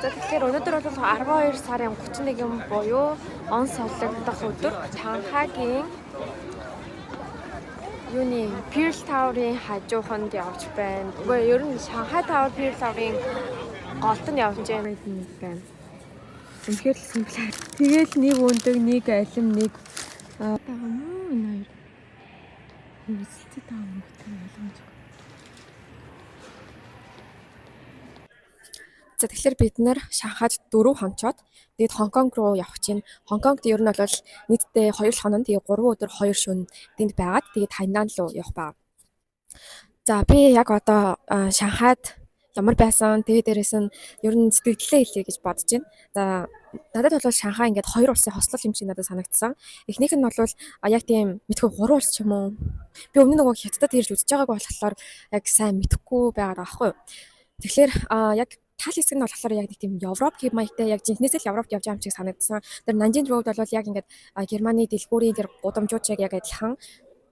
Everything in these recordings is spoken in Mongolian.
Тэгэхээр өнөөдөр бол 12 сарын 31 буюу он солигдох өдөр Шанхайгийн юуны Pearl Tower-ын хажууханд явж байна. Үгүй ер нь Шанхай Tower Pearl Tower-ын голд нь явж байна. Үнэхээр л симплэр. Тэгэл нэг өндөг, нэг алим, нэг За тэгэхээр бид нэр Шанхайд 4 хонцоод тэгээд Хонконг руу явах чинь. Хонконгт ер нь бол нийтдээ 2 хоног тэгээд 3 өдөр 2 шөнө тэнд байгаад тэгээд Хайнан руу явах баг. За би яг одоо Шанхайд ямар байсан тэгээд дээрэс нь ер нь сэтгэлдээ хэлье гэж бодож байна. За надад бол Шанхай ингээд 2 улсын хослол юм шиг надад санагдсан. Эхнийх нь бол яг тийм мэдгүй 3 улс ч юм уу. Би өмнө нөгөө Хятадд ирж үзэж байгааг болохоор яг сайн мэдэхгүй байгаад байгаа байхгүй юу. Тэгэхээр яг тал хэсэг нь болохоор яг нэг тийм Европ хэв маягтай яг жинхнээсээ л Европт явж байгаа юм шиг санагдсан. Тэр Нанжин роуд бол яг ингээд Германы дэлгүүрийн тэр гудамжууд яг адилхан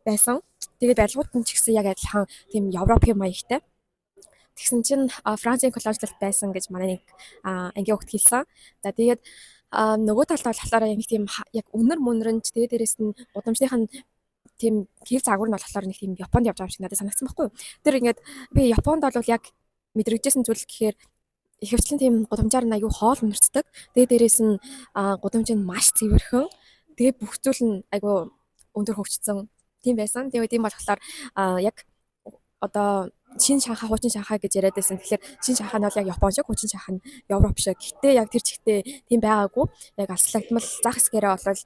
байсан. Тэгээд барилгууд нь ч гэсэн яг адилхан тийм Европ хэв маягтай. Тэгсэн чинь Францын колониалт байсан гэж манай нэг ангийн хөлт хэлсэн. За тэгээд нөгөө талд болохоор яг нэг тийм яг үнэр мөнрөнч тэгээд дээрэс нь гудамжных нь тийм хэл загвар нь болохоор нэг тийм Японд явж байгаа юм шиг надад санагдсан байхгүй юу. Тэр ингээд би Японд бол яг мэдрэгдсэн зүйл гэхээр ихэвчлэн тийм гудамжаар нь аюу хоол мөрцдөг. Тэгээд дээрэс нь гудамж нь маш цэвэрхэн. Тэгээд бүх зүйл нь аюу өндөр хөгжсөн тийм байсан. Тэгээд тийм болохоор яг одоо шинэ Шанхай, хуучин Шанхай гэж яриад байсан. Тэгэхээр шинэ Шанхай нь бол яг Япон шиг, хуучин Шанхай нь Европ шиг. Гэхдээ яг тэр чигтээ тийм байгаагүй. Яг алслагдмал зах хэсгээрээ бол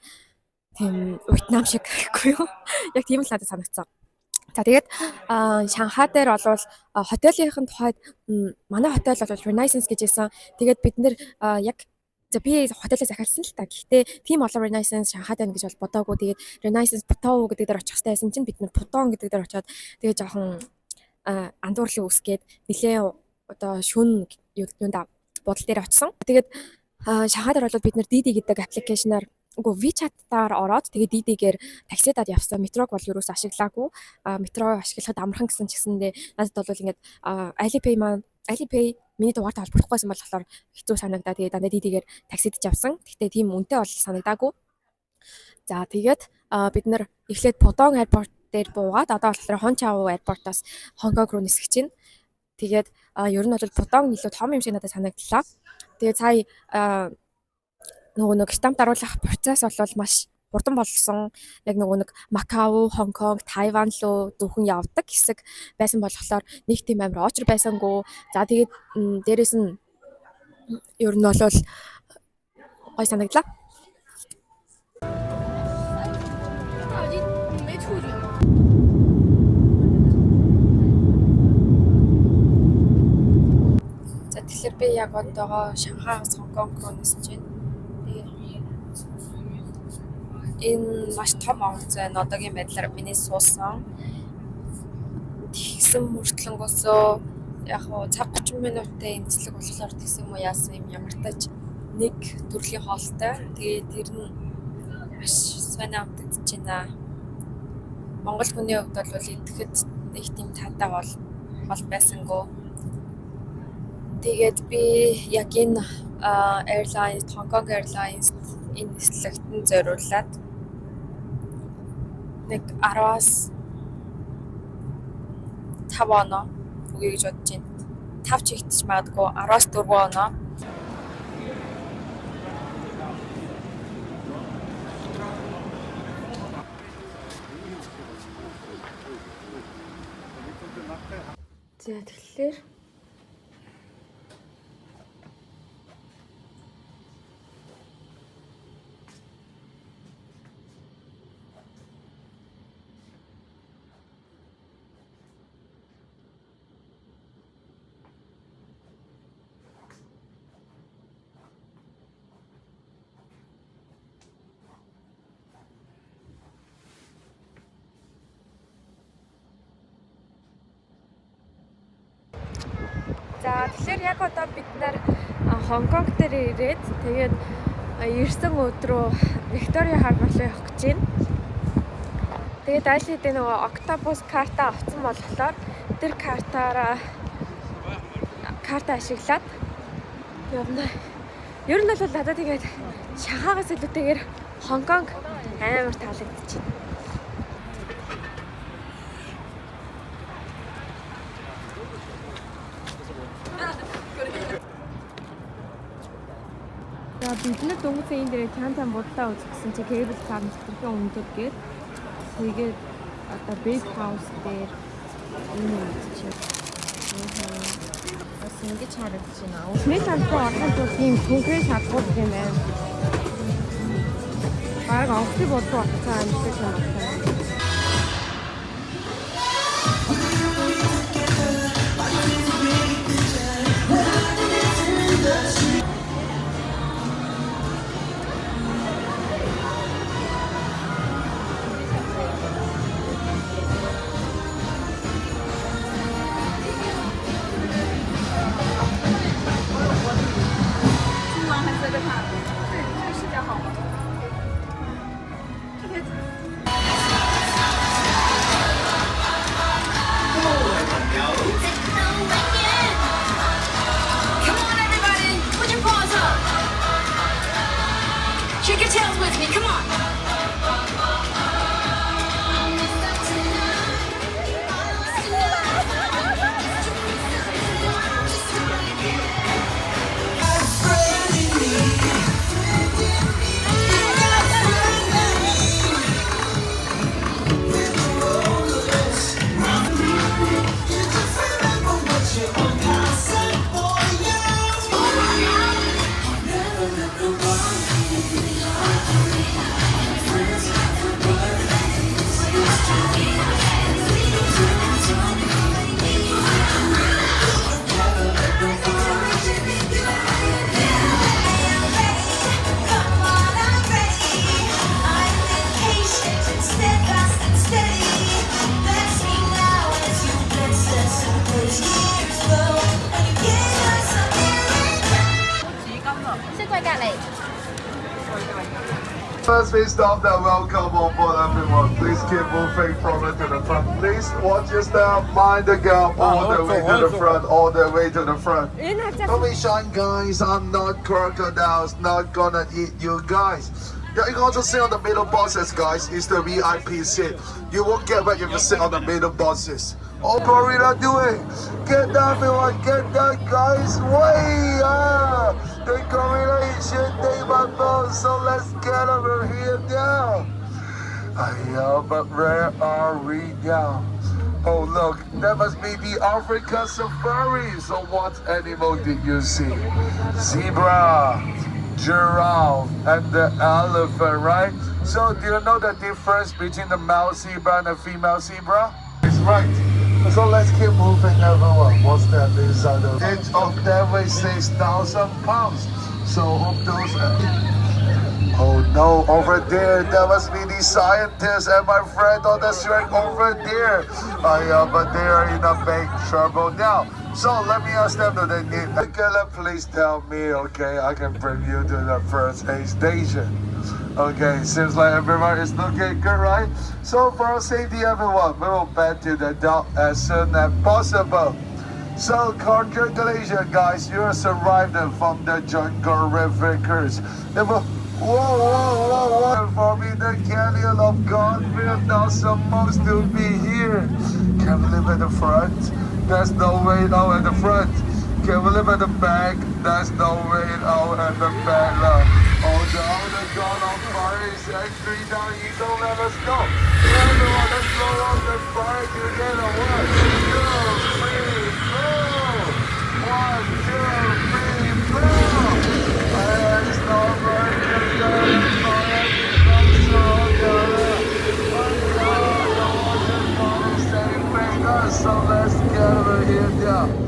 тийм Вьетнам шиг гэхгүй юу. Яг тийм л надад санагдсан. За тэгээд Шанхай дээр бол хотелийнхэн тухайд манай хотел бол Renaissance гэж байсан. Тэгээд бид нэр яг за би хотелээс захиалсан л та. Гэхдээ тийм олон Renaissance Шанхайд байна гэж бол бодоагүй. Тэгээд Renaissance Putao гэдэг дээр очих хэрэгтэй байсан чинь бид нэр Pudong гэдэг дээр очиод тэгээд жоохон андуурлын үсгээд нэлээ одоо шүн юунда бодол дээр очсон. Тэгээд Шанхай дээр бол бид нэр Didi гэдэг аппликейшнаар үгүй WeChat-аар ороод тэгээд Didi-гээр таксидад явсан. Метрог бол юуроос ашиглаагүй. Метро ашиглахад амархан гэсэн ч гэсэндээ надад бол ингээд Alipay миний дугаартай холбогдохгүйсэн болохоор хэцүү санагдаа. Тэгээд дандаа Didi-гээр таксидж явсан. Гэхдээ тийм үнэтэй бол санагдаагүй. За тэгээд бид нар эхлээд Pudong airport дээр буугаад одоо болохоор Хончао airport-аас Хонконг руу нисгэж байна. Тэгээд ер нь бол Pudong илүү том юм шиг надад санагдлаа. Тэгээд сая нөгөө нэг штамп даруулах процесс бол маш хурдан болсон. Яг нөгөө нэг Макао, Хонконг, Тайван руу зөвхөн явдаг хэсэг байсан болохоор нэг тийм амар очор байсангүй. За тэгээд дээрэс нь ер нь бол гой санагдлаа. За тэгэхээр би яг одоогоо Шанхайгаас Хонконг руу нисэж байна. Энэ маш том онгоц байна. Одоогийн байдлаар миний суусан. Тэгсэн мөртлөнгөөсөө яг хоо цаг 30 минутын эмчилэг болохоор тэгсэн юм уу яасан юм ямар тач нэг төрлийн хоолтой. Тэгээд тэр нь маш сонио амтдаж байна. Монгол хүний хувьд бол идэхэд нэг тийм таатай бол байсангүй. Тэгээд би яг энэ airlines, Hong Kong Airlines энэ нислэгтэн зориулаад нэг 10-аас 5 оноо өгье гэж бодож байна. 5 ч ихтэж магадгүй 10-аас 4 оноо. За тэгэхээр яг одоо бид нар Хонконг дээр ирээд тэгээд ирсэн өдрөө Виктория харт болоо явах гэж байна. Тэгээд аль хэдийн нөгөө октопус карта авсан болохоор тэр карта ашиглаад явна. Ер нь бол надад тэгээд Шанхайгаас илүүтэйгээр Хонконг амар таалагдчихэв. Бид дөнгөж энэ дээр чан бодлоо үзсэн чи кэбл цаар нутгийн өмдөд гээд тэгээд одоо бейс хаус дээр энэ үзчихээ. Бас ингэж харагдаж байна. Өсмөл хамтран орохын тулд тийм конкрет шалгууд юм байна. Баг офис бодлоо цаа амжилт байна. Shake your tails with me, come on. First we stop that welcome on board everyone. Please keep moving from it to the front. Please watch your step, mind the gap all the way to the front, all the way to the front. Don't be shy guys, I'm not crocodiles, not gonna eat you guys. Yeah, you can also sit on the middle buses guys, it's the VIP seat. You won't get wet if you sit on the middle buses. Oh, Gorilla doing? Get down everyone, get down guys, way up! The gorilla is shitting my phone, so let's get over here now. But where are we now? Oh look, that must be the Africa Safari. So what animal did you see? Zebra, giraffe, and the elephant, right? So do you know the difference between the male zebra and the female zebra? It's right. So let's keep moving everyone. What's that inside of each of them weighs 6,000 pounds. So hope those oh no, over there, that must be the scientists and my friend on the string over there. But they are in a big trouble now. So let me ask them, do they need please tell me, okay, I can bring you to the first aid station. Okay, seems like everyone is looking good, right? So for our safety, everyone, we will back to the dock as soon as possible. So congratulations, guys, you are surviving from the jungle river curse. Whoa, for me, the canyon of God, we're not supposed to be here. Can we live at the front? There's no way out at the front. Can we live at the back? There's no way out at the back. Oh, the other gun on fire is actually down. You don't let us go. Everyone, let's blow up the fire together. 1, 2, 3. here, yeah.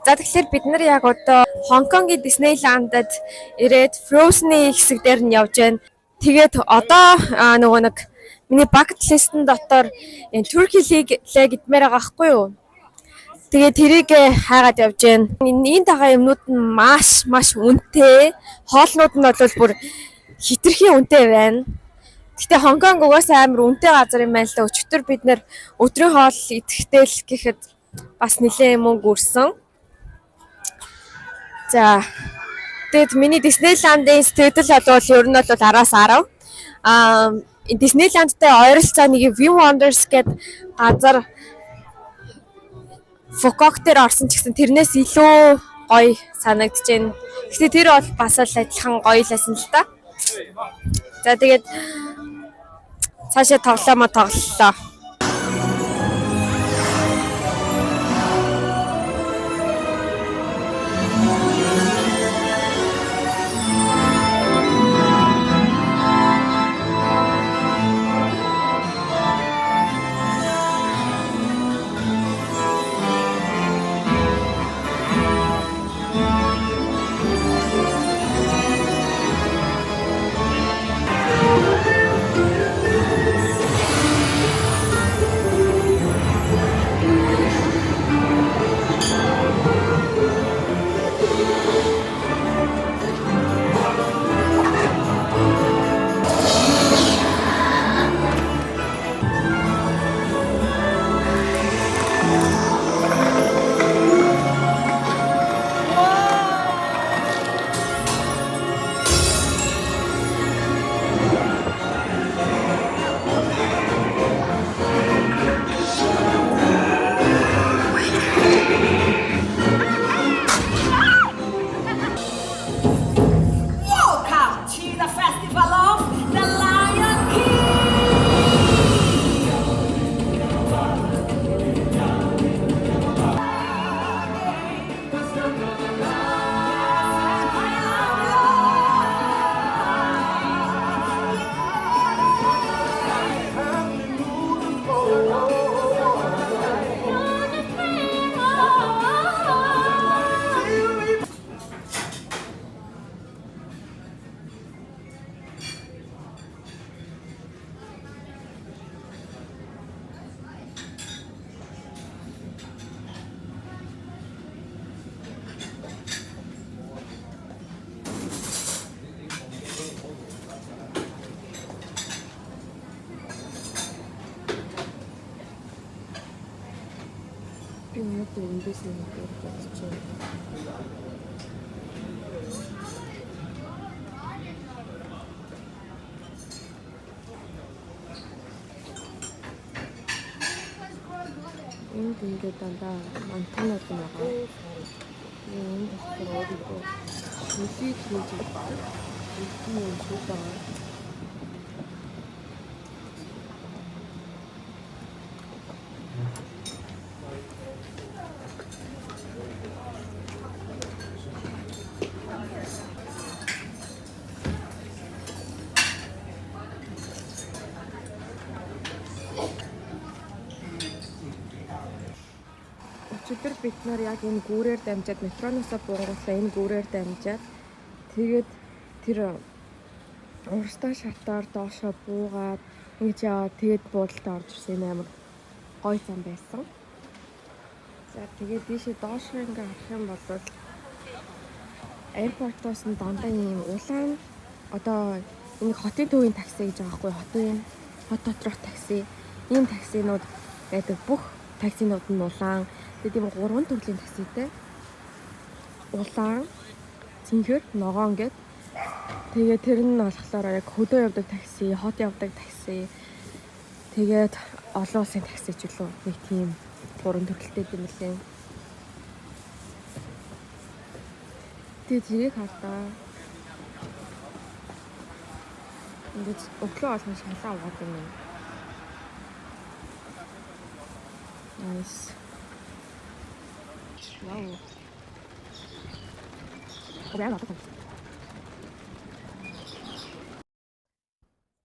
За тэгэхээр бид нар яг одоо Хонконгийн Disneyland-д ирээд Frozen-ы хэсэг дээр нь явж байна. Тэгээд одоо нөгөө нэг миний bucket list-ын дотор энэ Turkey Leg идмээр байгаа байхгүй юу? Тэгээд тэрийг хайгаад явж байна. Энэ тагаа юмнууд нь маш үнэтэй. Хоолнууд нь бол бүр хитрхи үнэтэй байна. Гэтэ Хонконг угаасаа амар үнэтэй газар юм байна л да. Өчигдөр бид нэр өдрийн хоол идэхтэй л гэхэд бас нэлээд мөнгө үрсэн. За тэгэд миний Disneyland-ийн сэтгэл бол ер нь бол 10-10. Disneyland-тай ойролцоо нэг View Wonders гэдэг газар Фукок дээр орсон ч гэсэн тэрнээс илүү гоё санагдаж байна. Гэтэ тэр бол бас л адилхан гоё лсэн л та. За тэгээд цаашаа тоглолоо. Өнөөдөр эндээс нэг бодож байна. Энд ингээд дандаа антеннууд байгаа. Энд болохоор өөрийгөө шүлгийг хийж байгаа. Эцгийн шүл байгаа. Өчигдөр бид нар яг энэ гүүрээр дамжаад метроноосоо буунгуулаа энэ гүүрээр дамжаад тэгээд тэр урстай шатаар доошоо буугаад ингэж яваад тэгээд буудалтай орж ирсэн юм амар гоё зам байсан. За тэгээд тийшээ доошоо ингээ харах юм бол аэропортоос нь дандаа ийм улаан одоо энэ хотын төвийн такси гэж байгаа хгүй хот доторх такси. Ийм таксинууд байдаг бүх таксинууд нь улаан. Тэгээд ийм 3 төрлийн такситэй. Улаан, цэнхэр, ногоон гэд Тэгээ тэр нь болохоор яг хөдөө явдаг такси, хот явдаг такси. Тэгээд олон улсын такси ч үлээ нэг тийм гурван төрөлтэй юм лээ. Тэгээд зэрэг хардаа. Ингээд өглөө болгон шалаа угаад юм. Nice. Вау. Обян авах.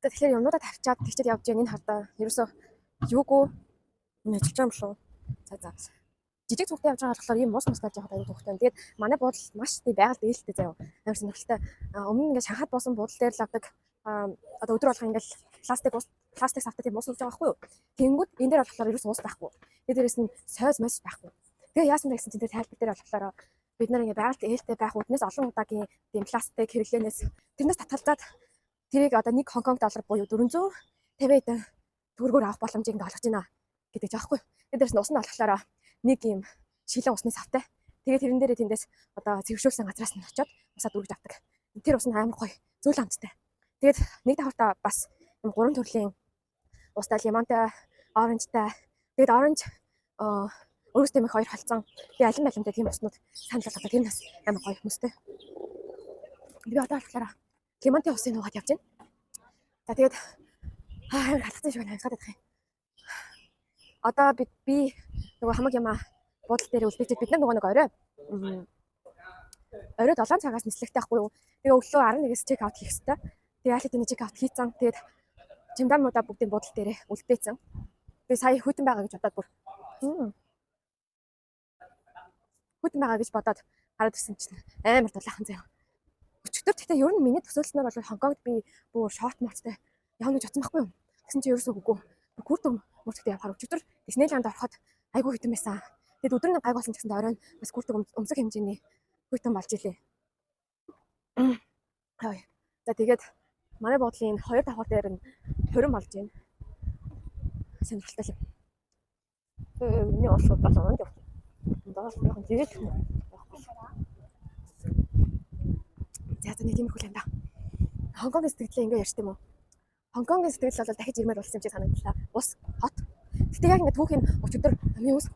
Тэгэхээр юмнуудаа тавьчаад тэгчээд явж байгаа энэ хардаа ерөөсөө юугүй нэжилж байгаа юм шүү. За. Жижиг цогтой явж байгаа болохоор ийм мус мустаж явах аюу төвхтэй. Тэгээд манай буудал маш тийм байгаль дээлтэй заяа. Амар сонирхолтой. Өмнө нь ингээд Шанхайд буусан буудал дээр л авдаг одоо өдөр болгоо ингээд пластик савтай тийм мус ууж байгаа байхгүй юу? Тэнгүүд энэ дээр болохоор ерөөс уус байхгүй. Тэгээд дээрэс нь сойз мос байхгүй. Тэгээ яасан бэ гэсэн чинь тэр тайлбар дээр болохоор бид нар ингээд байгаль ээлтэй байх үднээс олон удаагийн тийм пластик хэрэглэнээс тэрнээс татгалзаад тэрийг одоо нэг Хонконг доллар буюу 450 төгрөгөөр авах боломжийг олгож байна гэдэг жаахгүй. Тэгээд дээрэс нь ус нь болохоор нэг юм шилэн усны савтай. Тэгээд тэрэн дээрээ тэндээс одоо цэвэршүүлсэн газраас нь очиод усаа дүүргэж авдаг. Тэр ус нь амар гоё, зөөл амттай. Тэгээд нэг давхартаа бас юм 3 төрлийн устай, лимонтой, оранжтай. Тэгээд оранж өөрөөсөө нэг 2 халцсан. Тэгээд алин балимтай тийм уснууд санал болгоод тэр нас амар гоё хүмүүстэй. Би одоо болохоор лимонтой усын уугаад явж байна. За тэгээд амар халахсан шиг байна хадаад байгаа юм. Одоо би нөгөө хамаг ямаа буудлын дээр үлдээчихэд бид нар нөгөө нэг орой 7 цагаас нислэгтэй байхгүй юу. Тэгээ өглөө 11-ээс чек аут хийх хэрэгтэй. Тэгээ яалт энэ чек аут хийцэн. Тэгээд чемодануудаа бүгдийн буудлын дээр үлдээсэн. Тэгээ сая хүйтэн байгаа гэж бодоод бүр хүйтэн байгаа гэж бодоод хараад ирсэн чинь амар дулаахан заяа. Өчигдөр гэхдээ ер нь миний төсөөлснөөр бол Хонконгд би бүр шорт морцтой явна гэж бодсон байхгүй юу. Тэгсэн чинь ерөөсөө үгүй. Хүрдэн мөрчтэй явахаар өчигдөр Диснейланд ороход айгүй хүйтэн байсан. Тэгэд өдөр нь гайг болсон ч гэсэн оройн бас хүрдэн өмсөх хэмжээний хүйтэн болж илээ. За тэгээд манай буудлын 2 давхар дээр нь хөрөн болж байна. Сонирхолтой юм. Миний уусууд бас онд явах. Даас нэг зэрэг явахгүй. За нэг юм хөл юм да. Хонконгийн сэтгэлээ ингэ ярьж тийм үү? Хонконгийн сэтгэл бол дахиж ирмээр болсон юм чи санагдлаа. Ус хот. Гэтэ яг ингэ түүхийн өчигдөр амийн ус.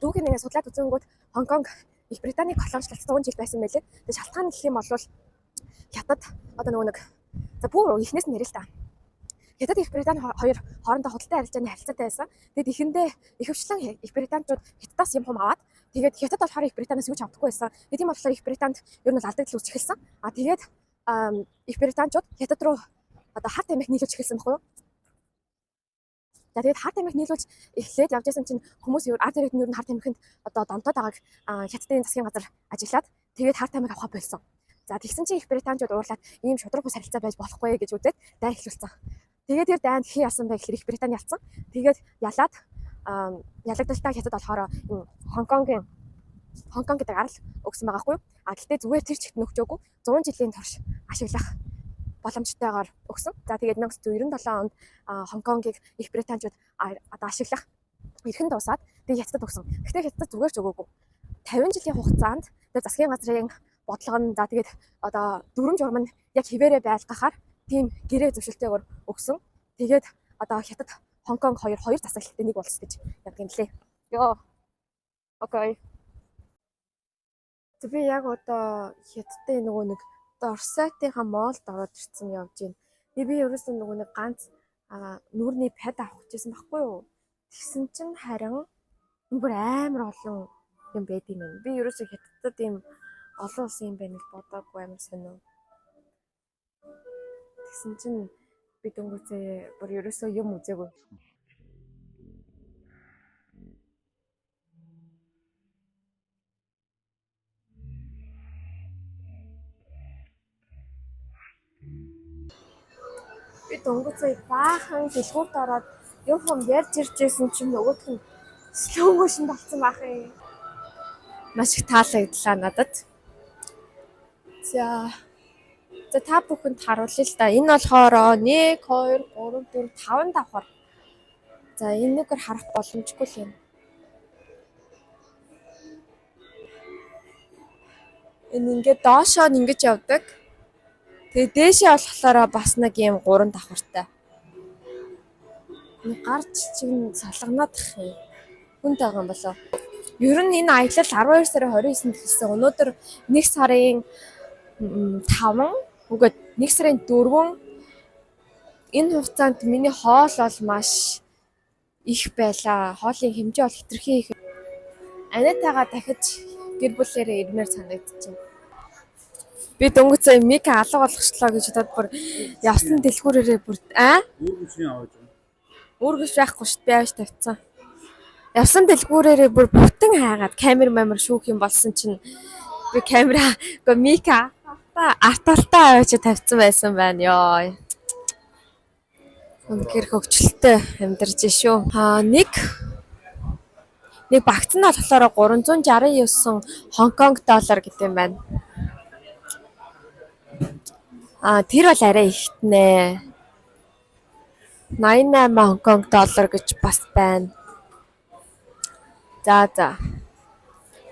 Түүхийн ингэ судлаад үзэнгүүт Хонконг Их Британий колоничлалт 100 жил байсан байлээ. Тэгээ шалтгаан гэх юм бол хятад одоо нөгөө нэг за бүр ихнээс нь ярил л та. Хятад Их Британи хоёр хоорондоо худалдан харилцааны харилцаатай байсан. Тэгэд ихэндээ ихэвчлэн Их Британичууд Хятадаас юм аваад тэгээд Хятад болохоор Их Британаас юу ч авдаггүй байсан. Тийм болохоор Их Британд ер нь алдагдал үүсч эхэлсэн. Тэгээд Их Британичууд Хятад руу одоо хар тамхи нийлүүлж эхэлсэн байхгүй юу? За тэгээд хар тамхи нийлүүлж эхлээд явж байсан чинь хүмүүс ард иргэд нь ер нь хар тамхинд одоо донтоод байгааг Хятадын засгийн газар ажиглаад тэгээд хар тамхи авах болсон. За тэгсэн чинь Их Британичууд уурлаад ийм шудраг бус харилцаа байж болохгүй гэж үзээд дай эхлүүлсэн. Тэгээд тэр дайнд хий ялсан байх хэрэг Их Британи ялсан. Тэгээд ялаад ялагдaltaа Хятад болохоор Хонконг гэдэг арал өгсөн байгаа хгүй юу? Гэхдээ зүгээр тэр чигт нөхчөөгүй 100 жилийн турш ашиглах боломжтойгоор өгсөн. За тэгээд 1997 онд Хонконгийг Их Британичууд одоо ашиглах эрхэнд дуусаад тэгээд Хятадд өгсөн. Гэхдээ Хятадд зүгээр ч өгөөгүй. 50 жилийн хугацаанд тэр засгийн газрын бодлого нь за тэгээд одоо дүрм журам нь яг хിവэрэ байлгахаар тийм гэрээ зөвшөлтөөр өгсөн. Тэгээд одоо Хятад Хонконг хоёр засаглалтай нэг болсон гэж яддаг юм лээ. Йоо. Окей. Би яг одоо Хятадын нөгөө нэг Орсайтынхаа моолд ороод ирсэн явж байна. Би ерөөсөн нөгөө нэг ганц нүүрний пад авах гэжсэн байхгүй юу? Тэгсэн чинь харин бүр амар олон юм байд юм. Би ерөөсөө Хятадд ийм олон улсын юм байна гэж бодоагүй амар сонио. Тэгсэн чинь би дөнгөцөө бүр ерөөсөө юм үзээгүй. Би дөнгөцөө баахан дэлгүүрт ороод юм ярьж иржсэн чинь нөгөөх нь slow motion болсон байх юм. Маш их таалагдлаа надад. За та бүхэнд харуулъя л да. Энэ болохоор 1 2 3 4 5 давхар. За энэгээр харах боломжгүй л юм. Энэ ингээд доошоо нь ингэж явдаг. Тэгээ дээшээ болохоор бас нэг юм 3 давхартай. Нэг гарч чиг салганаад их юм. Хүнтэй байгаа юм болоо. Ер нь энэ аялал 12 сарын 29-нд эхэлсэн. Өнөөдөр 1 сарын 5 үгүй 1 сарын 4 энэ хугацаанд миний хоол бол маш их байлаа. Хоолын хэмжээ бол хэтэрхий их. Анитагаа дахиж гэр бүлээрээ ирмээр санагдчихэв. Би дөнгөцөө Мика алга болгочлоо гэж бодоод бүр явсан дэлгүүрээрээ бүр Үүргэшний аваад байна. үүргэж байхгүй шүү дээ яаж тавьцсан. Явсан дэлгүүрээрээ бүр бүтэн хайгаад камер шүүх юм болсон чинь би камера Мика арталтаа аваач тавьсан байсан байна ёо. Үнэхээр хөвчлөлтэй амьдарч шүү. Нэг багц нь болохоор 369 Хонконг доллар гэдэг юм байна. Тэр бол арай ихтнэ. 88 Хонконг доллар гэж бас байна. За.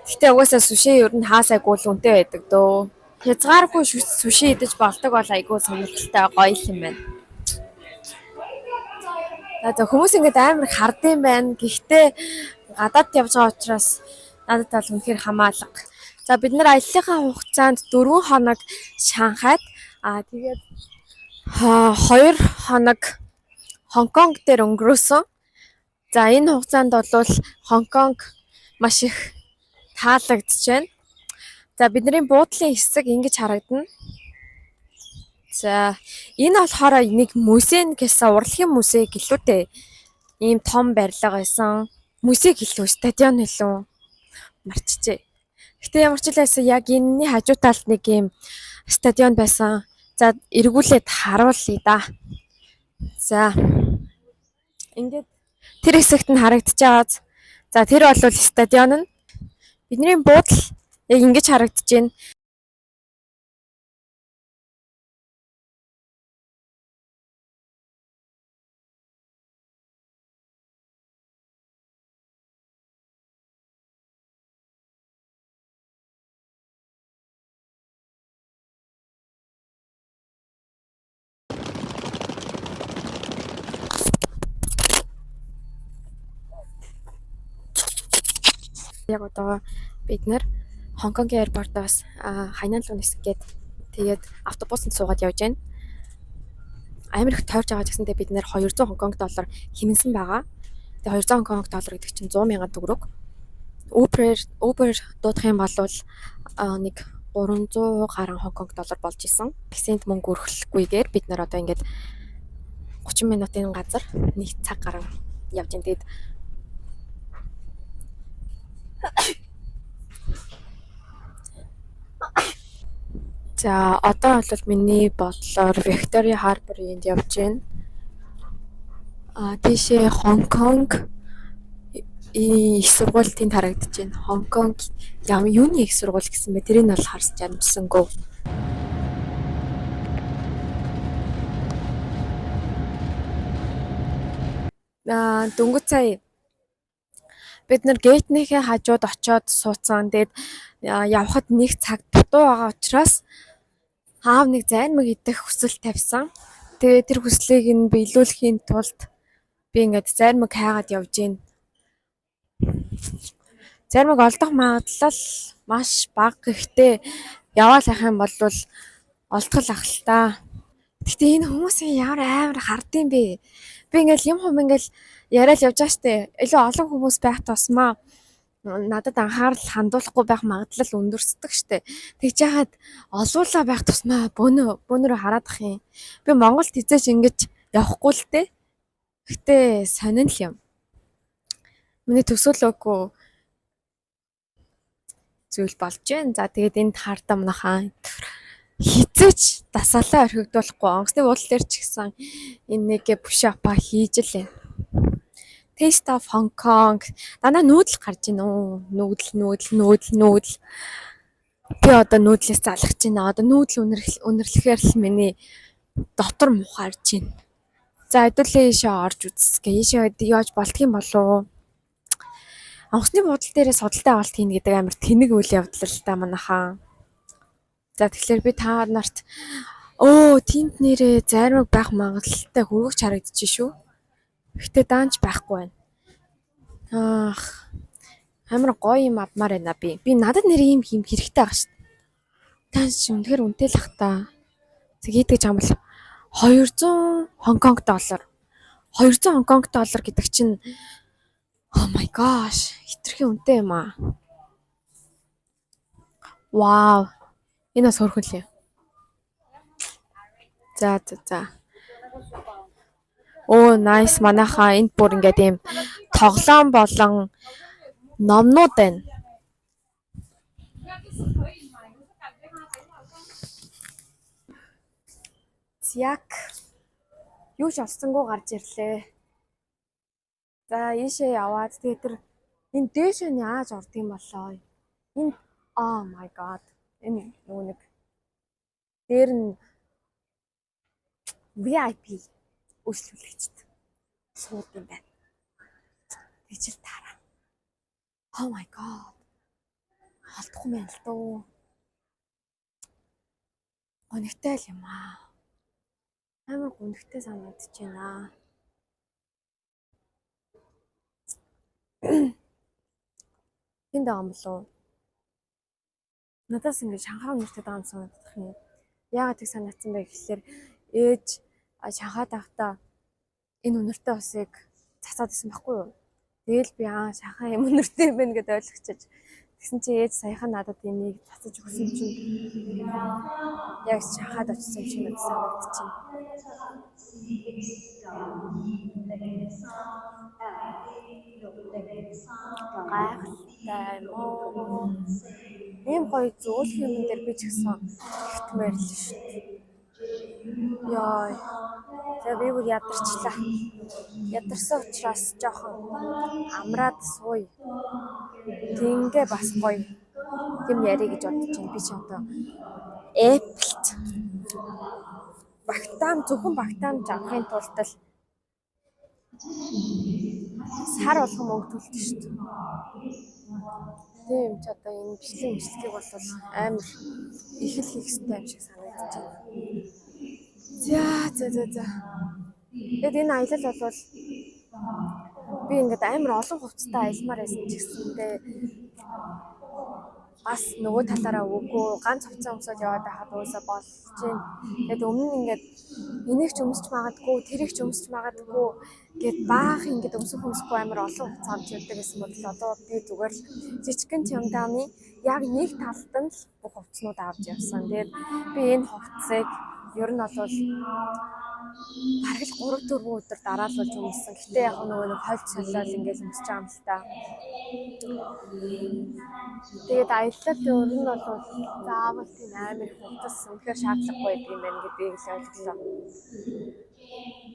Гэтэ угаасаа суши ер нь хаасайгүй л үнэтэй байдаг дөө. Хязгааргүй суши идэж болдог бол айгүй сонирхолтой гоё юм байна. За хүмүүс ингээд амар хардсан байна. Гэхдээ гадаад явж байгаа учраас надад бол үнэхээр хамаалга. За бид нар аяллахаа хугацаанд 4 хоног Шанхайд тэгээд 2 хоног Хонконг дээр өнгөрөөсөн. За энэ хугацаанд бол Хонконг маш их таалагдж байна. За бидний буудлын хэсэг ингэж харагдана. За энэ болохоор нэг музей гэсэн урлагийн музей гэлүү дээ. Ийм том барилга байсан. Музей гэлүү, стадион хэлүү. Марчжээ. Гэтэ ямар ч хэлээсээ яг энэний хажуу талд нэг ийм стадион байсан. За эргүүлээд харуулъя да. За ингээд тэр хэсэгт нь харагдаж байгааз. За тэр бол стадион нь. Бидний буудал яг ингэж харагдаж байна. Яг одоо бид нар Хонконгийн аэропортоос Хайнан руу нисгээд тэгээд автобусанд суугаад явж байна. Амар их тойрч байгаа гэсэндээ бид нэр 200 Хонконг доллар хэмнэсэн байгаа. Тэгээд 200 Хонконг доллар гэдэг чинь 100 сая төгрөг. Uber дуудах юм бол нэг 300 гаруй Хонконг доллар болж исэн. Таксинд мөнгө өргөхгүйгээр бид нар одоо ингээд 30 минутын газар нэг цаг гаруй явж байна. Тэгээд за одоо бол миний бодлоор Victoria Harbour-ын явж байна. Тийшээ Хонконг их сургууль тэнд харагдаж байна. Хонконг юуны их сургууль гэсэн бэ? Тэрийг нь бол харж амжсангүй. Дөнгөж сая бид нар гейтнийхээ хажууд очиод сууцсан. Тэгээд явхад нэг цаг дутуу байгаа учраас аав нэг зайрмаг идэх хүсэл тавьсан. Тэгээд тэр хүслийг нь биелүүлэхийн тулд би ингээд зайрмаг хайгаад явж гин. Зайрмаг олдох магадлал маш бага. Гэхдээ яваал ах юм бол олдгол ах л та. Гэхдээ энэ хүмүүсийн ямар амар хардсан бэ? Би ингээл юм ингээл яриад явж байгаа штэ. Илүү олон хүмүүс байх тусмаа надад анхаарал хандуулахгүй байх магадлал өндөрсдөг штэ. Тэгж яагаад олуулаа байх тусмаа бөөнөрөө хараад ах юм. Би Монголд хизээч ингэж явахгүй л дээ. Гэтэ сонин л юм. Миний төсөөлөөгүй зүйл болж байна. За тэгээд энд хартаа манайхаа хизээч дасаалаа орхигдуулахгүй онгоцны буудлын дээр ч гэсэн энэ нэг push-up хийж л байна. Taste of Hong Kong. Дандаа нүүдэл гарч ийн үү? Нүүдэл. Би одоо нүүдлээс залгаж байна. Одоо нүүдэл үнэрлэхээр л миний дотор мухаарж байна. За хэдүүлээ ийшээ орж үзсгээ. Ийшээ яаж болдгийм болов? Онгоцны буудлын дээрээ судалтай авалт хийнэ гэдэг амар тэнэг үйл явдал л та манайхаа. За тэгэхээр би та нарт тэнд нэрээ зарим байх магадлалтай хөргөж харагдчих шүү. Гэтэ даанч байхгүй байна. Амар гоё юм авмаар байна би. Би надад нэр ийм юм хэрэгтэй байгаа шүү. Тааш чи үнэхээр үнэтэй л ах та. Тэгээд гэж юм бол 200 Хонконг доллар. 200 Хонконг доллар гэдэг чинь oh my gosh, хитрхи үнэтэй юм аа. Вау. Энэ бас хөрхөн лээ. За. Nice. Манайхаа энд бүр ингээд ийм тоглоом болон номнууд байна. Яг юу ч олсонгүй гарч ирлээ. За ийшээ яваад тэгээд тэр энэ дээшээ нь яаж ордгийм болоо. Энэ oh my god. Энэ нөгөө нэг дээр нь VIP үйлчлүүлэгчд сууд юм байна. Тэгжил таараа. Oh my god. Алдахгүй мэн л дөө. Гонигтай л юм аа. Амар гонигтай санагдаж байна. Энд байгаа юм болов уу? Надаас ингэ Шанхай өнөртэй байгаа юм санагдах юм. Яагаад тэг санагдсан бэ гэхээр ээж Шанхайд байхдаа энэ өнөртэй усыг цацаад исэн байхгүй юу? Тэгэл би Шанхай юм өнөртэй байна гэдээ ойлгочихж. Тэгсэн чи ээж саяхан надад энийг цацаж өгсөн чинь яг Шанхайд очсон юм шиг надад санагдчихэв. Гайхалтай мó. Ийм гоё зөөлх юм дээр би ч гэсэн хөвтмээр л шүү дээ. Яа. За би бүр ядарчлаа. Ядарсан учраас жоохон амраад сууя. Тингээ бас гоё юм ярих гэж бодож байна. Би ч одоо Apple-т багтаам зөвхөн багтаам авахын тулд л сар болгон мөнгө төлдөг шүү дээ. Тийм ч одоо энэ бичлэгийг бол амар их л хийх хэрэгтэй юм шиг санагдаж байна. За. Тэгэд энэ аялал бол би ингээд амар олон хувцастай аялмаар байсан ч гэсэндээ бас нөгөө талаараа үгүй ганц хувцас өмсөд яваад байхад уусаа болж чинь. Тэгэд өмнө нь ингээд энийг ч өмсч магадгүй, тэрийг ч өмсч магадгүй гэд баах ингээд өмсөхгүй амар олон хувцас авч явдаг гэсэн бодлоо. Одоо би зүгээр л жижигхэн чемоданы яг нэг талд нь л бүх хувцснууд авч явсан. Тэгээд би энэ хувцсыг ер нь бол бараг л 3-4 өдөр дараалуулж өмссөн. Гэтэ яг нөгөө нэг хольт солиол ингээд өмсч байгаа юм л та. Тэгээд аялал ер нь бол заавал тийм амар их хувцас үнэхээр шаардлагагүй юм байна гэдгийг л ойлголоо.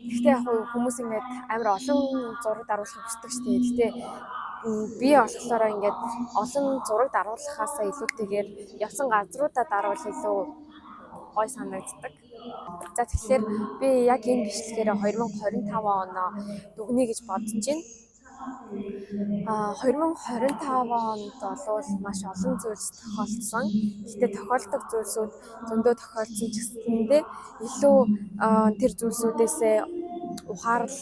Гэхдээ яг хүмүүс ингээд амар олон зураг даруулах хүсдэг шүү дээ. Гэтэ би болохоор ингээд олон зураг даруулахаасаа илүүтэйгээр явсан газруудаа даруул илүү гой санагддаг. За тэгэхээр би яг энэ бичлэгээр 2025 оноо дүгнэе гэж бодож байна. 2025 онд бол маш олон зүйлс тохиолдсон. Гэхдээ тохиолдог зүйлсүүд зөндөө тохиолдсон ч гэсэндээ илүү тэр зүйлсүүдээсээ ухаарл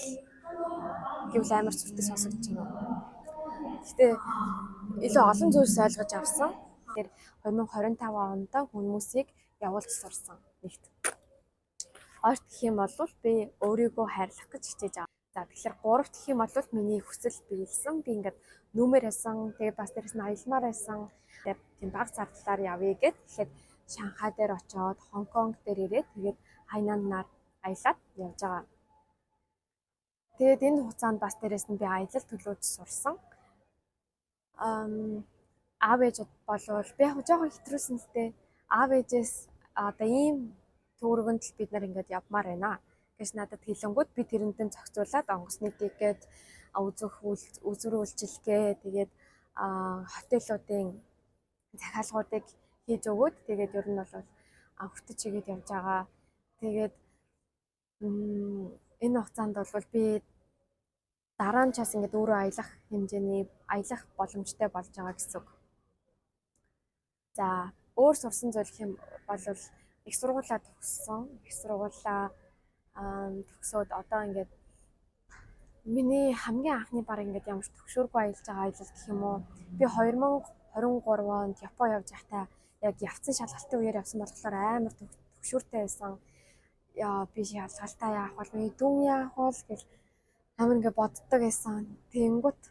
гэвэл амар зүрхтэй сонсогдож байна. Гэхдээ илүү олон зүйлс ойлгож авсан. Тэр 2025 онд хүмүүсийг явуулж сурсан. Нэгт. Ойрт гэх юм бол би өөрийгөө хайрлах гэж хичээж байгаа. За тэгэхээр 3 дахь юм бол миний хүсэл биелсэн. Би ингээд нүүмээр байсан. Тэгээ бас дээрэс нь аялмаар байсан. Тийм баг зардлаар явъя гэд. Тэгэхээр Шанхай дээр очиод Хонконг дээр ирээд тэгээд Хайнанаар аялаад явж байгаа. Тэгээд энэ хугацаанд бас дээрэс нь би аялал төлөөж сурсан. Аав ээж болвол би яг жоохон хэтрүүлсэн л дээ. Аав ээжээс одоо ийм төвөргөнд л бид нар ингээд явмаар байна гэж надад хэлэнгүүт би тэрнтэй зохицуулаад онгоцны тикет үзүүрүүлжлэгээ тэгээд хотелуудын захиалгуудыг хийж өгөөд тэгээд ер нь бол хөтөж игээд явж байгаа. Тэгээд энэ хугацаанд бол би дараа нь ч бас ингээд өөрөө аялах хэмжээний аялах боломжтой болж байгаа гэсэн үг. За өөр сурсан зүйл гэх юм бол их сургуулаа төгссөн. Их сургуулаа төгсөөд одоо ингээд миний хамгийн анхны баг ингээд ямар ч төгшөөргүй аялж байгаа аялал гэх юм уу. Би 2023 онд Япон явж байхдаа яг явцсан шалгалтын үеэр явсан болохоор амар төгшөөртэй байсан. Яа би шалгалтаа яах бол миний дүн яах бол гэл амар ингээд боддог байсан. Тэнгүүт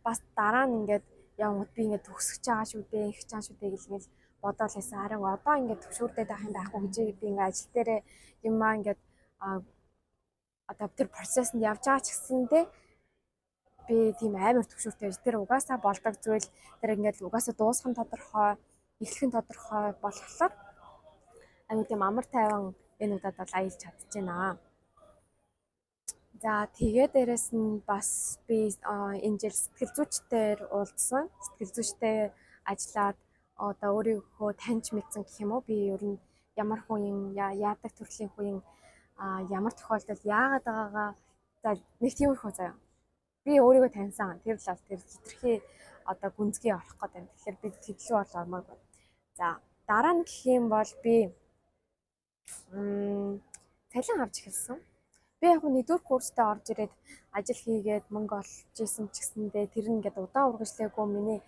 бас дараа нь ингээд явгод би ингээд төгсөж байгаа шүү дээ, их чааш шүү дээ гэлмэл бодоол байсан. Харин одоо ингээд төгшөөртэй байх юм байхгүй гэж би ингээд ажил дээрээ юмаа ингээд одоо тэр процессд явж байгаа ч гэсэндээ би тийм амар төгшөөртэй байж тэр угаасаа болдог зүйл тэр ингээд угаасаа дуусах нь тодорхой, эхлэх нь тодорхой болохоор аюу тийм амар тайван энэ удаад бол аялж чадчихна. За тэгээ дээрэс нь бас би энэ жил сэтгэл зүйчдээр уулзсан. Сэтгэл зүйчтэй ажиллаад одоо өөрийгөө таньж мэдсэн гэх юм уу. Би ер нь ямар хүн яадаг төрлийн хүн ямар тохиолдолд яагаад байгаагаа за нэг тиймэрхүү заяа. Би өөрийгөө таньсан. Тэр л тэр хитрхи одоо гүнзгий орох гэдэг юм. Тэгэхээр би тэглүү бол ормоогүй. За дараа нь гэх юм бол би цалин авч эхэлсэн. Би яг нэгдүгээр курстээ орж ирээд ажил хийгээд мөнгө олж исэн ч гэсэндээ тэр нь ингээд удаан үргэлжлээгүй миний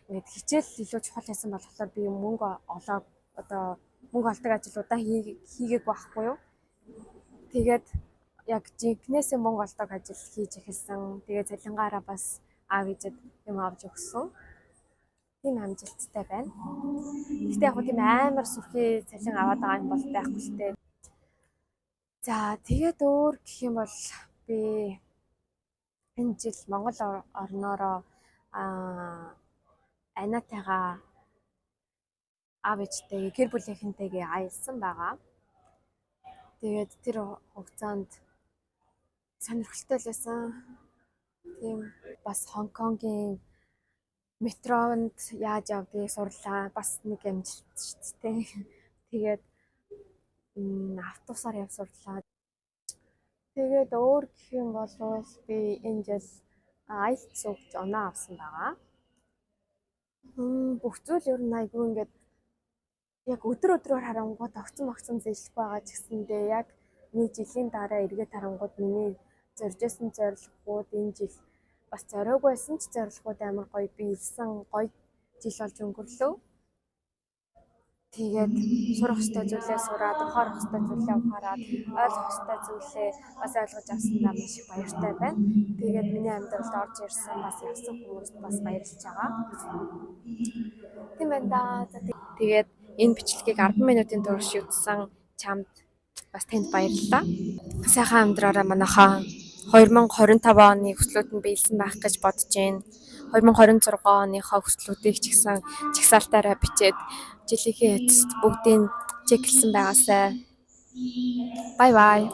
ингээд хичээл илүү чухал байсан болохоор би мөнгө олоод одоо мөнгө олдог ажлуудаа хийгээгүй байхгүй юу. Тэгээд яг жинкнээсээ мөнгө олдог ажил хийж эхэлсэн. Тэгээд цалингаараа бас аав ээжэд юм авч өгсөн. Тийм амжилттай байна. Гэхдээ яг тийм амар сүрхий цалин аваад байгаа юм бол байхгүй л дээ. За тэгээд өөр гэх юм бол би энэ жил Монгол орноороо анаатайгаа аав ээжтэй гэр бүлийнхэнтэйгээ аялсан байгаа. Тэгээд тэр хугацаанд сонирхолтой л байсан. Тийм бас Хонконгийн метронд яаж явдгийг сурлаа. Бас нэг амжилт шүү дээ. Тэгээд автобусаар явсуурлаа. Тэгээд өөр гэх юм бол би энэ жил IELTS өгч оноо авсан байгаа. Бүх зүйл ер нь айгүй ингээд яг өдөр өдрөөр харангууд огцом зэжлэх байгаа ч гэсэндээ яг нэг жилийн дараа эргээд харангууд миний зоржсэн зорилгууд энэ жил бас зориугүй байсан ч зорилгууд амар гоё биелсэн гоё жил болж өнгөрлөө. Тэгээд сурах ёстой зүйлээ сураад, ухаарах ёстой зүйлээ ухаарад, ойлгох ёстой зүйлээ бас ойлгож авсандаа маш их баяртай байна. Тэгээд миний амьдралд орж ирсэн бас явсан хүмүүст бас баярлж байгаа. Тийм байна да. Тэгээд энэ бичлэгийг 10 минутын турш үзсэн чамд бас танд баярлалаа. Сайхан амьдраараа манайхаа 2025 оны хүслүүд нь биелсэн байх гэж бодож байна. 2026 оныхоо хүслүүдийг ч гэсэн чагсаалтаараа бичээд жилийнхээ эцэст бүгдийг чеклсэн байгаасай. Bye bye.